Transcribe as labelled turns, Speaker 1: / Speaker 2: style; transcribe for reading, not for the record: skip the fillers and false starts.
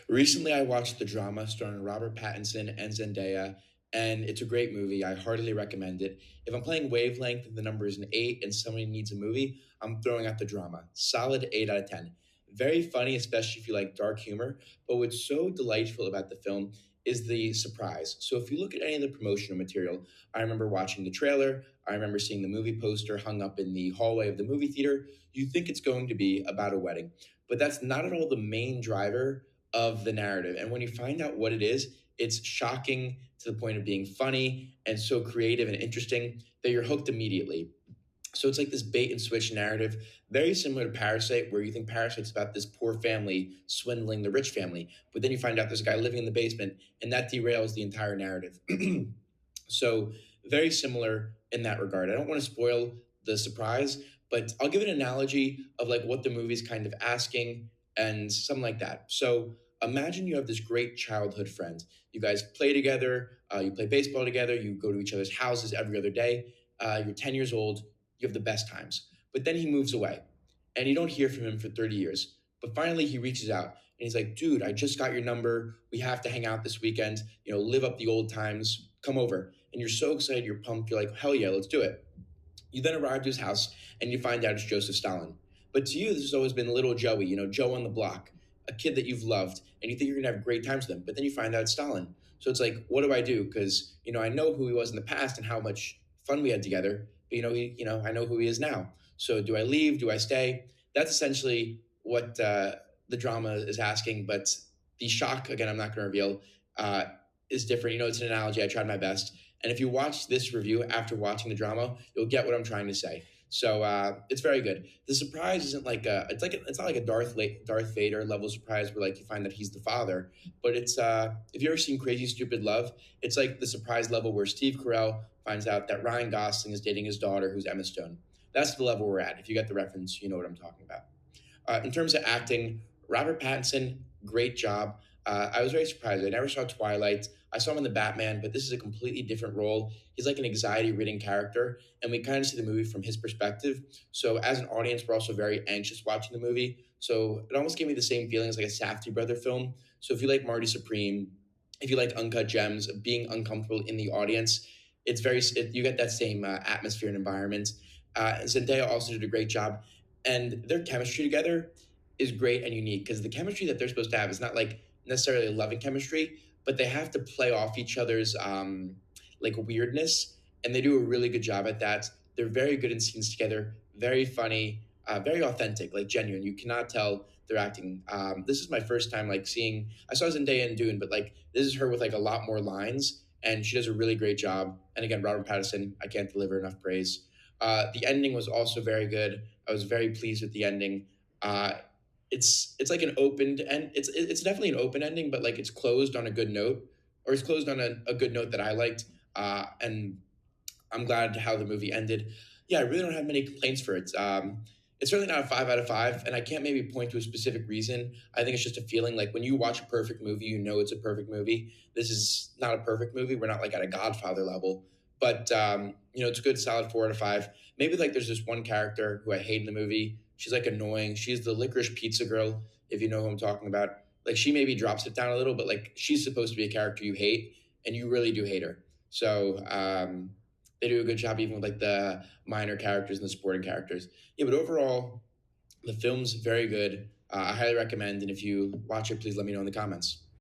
Speaker 1: Recently, I watched the drama starring Robert Pattinson and Zendaya, and it's a great movie. I heartily recommend it. If I'm playing Wavelength and the number is an 8 and somebody needs a movie, I'm throwing out the drama. Solid 8 out of 10. Very funny, especially if you like dark humor. But what's so delightful about the film is the surprise. So if you look at any of the promotional material, I remember watching the trailer, I remember seeing the movie poster hung up in the hallway of the movie theater. You think it's going to be about a wedding, but that's not at all the main driver of the narrative. And when you find out what it is, it's shocking to the point of being funny and so creative and interesting that you're hooked immediately. So it's like this bait and switch narrative, very similar to Parasite, where you think Parasite's about this poor family swindling the rich family, but then you find out there's a guy living in the basement, and that derails the entire narrative. So very similar in that regard. I don't want to spoil the surprise, but I'll give an analogy of like what the movie's kind of asking and something like that. So imagine you have this great childhood friend. You guys play together, you play baseball together, you go to each other's houses every other day. You're 10 years old, you have the best times. But then he moves away and you don't hear from him for 30 years. But finally he reaches out and he's like, dude, I just got your number. We have to hang out this weekend, live up the old times, come over. And you're so excited, you're pumped, you're like, hell yeah, let's do it. You then arrive to his house and you find out it's Joseph Stalin. But to you, this has always been little Joey, Joe on the block, a kid that you've loved, and you think you're gonna have great times with him. But then you find out it's Stalin. So it's like, what do I do? Because I know who he was in the past and how much fun we had together. But I know who he is now. So do I leave? Do I stay? That's essentially what the drama is asking. But the shock, again, I'm not going to reveal, uh, is different. It's an analogy. I tried my best. And if you watch this review after watching the drama, you'll get what I'm trying to say. So it's very good. The surprise isn't like it's not like a Darth Vader level surprise where like you find that he's the father, but it's if you ever seen Crazy Stupid Love, it's like the surprise level where Steve Carell finds out that Ryan Gosling is dating his daughter, who's Emma Stone. That's the level we're at. If you get the reference, you know what I'm talking about. In terms of acting, Robert Pattinson, great job. I was very surprised. I never saw Twilight. I saw him in the Batman, but this is a completely different role. He's like an anxiety-ridden character, and we kind of see the movie from his perspective. So as an audience, we're also very anxious watching the movie. So it almost gave me the same feelings like a Safdie brother film. So if you like Marty Supreme, if you like Uncut Gems, being uncomfortable in the audience, you get that same atmosphere and environment. Zendaya also did a great job, and their chemistry together is great and unique because the chemistry that they're supposed to have is not like necessarily loving chemistry, but they have to play off each other's like weirdness, and they do a really good job at that. They're very good in scenes together, very funny, very authentic, like genuine. You cannot tell they're acting. This is my first time like seeing. I saw Zendaya in Dune, but like this is her with like a lot more lines, and she does a really great job. And again, Robert Pattinson, I can't deliver enough praise. The ending was also very good. I was very pleased with the ending. Uh, it's like an opened and it's definitely an open ending, but like it's closed on a good note, or it's closed on a good note that I liked. And I'm glad how the movie ended. Yeah, I really don't have many complaints for it. It's certainly not a 5 out of 5, and I can't maybe point to a specific reason. I think it's just a feeling like when you watch a perfect movie, you know it's a perfect movie. This is not a perfect movie. We're not like at a Godfather level, but it's a good solid 4 out of 5. Maybe like there's this one character who I hate in the movie. She's like annoying. She's the licorice pizza girl, if you know who I'm talking about. Like she maybe drops it down a little, but like she's supposed to be a character you hate, and you really do hate her. So they do a good job even with like the minor characters and the supporting characters. Yeah, but overall, the film's very good. I highly recommend, and if you watch it, please let me know in the comments.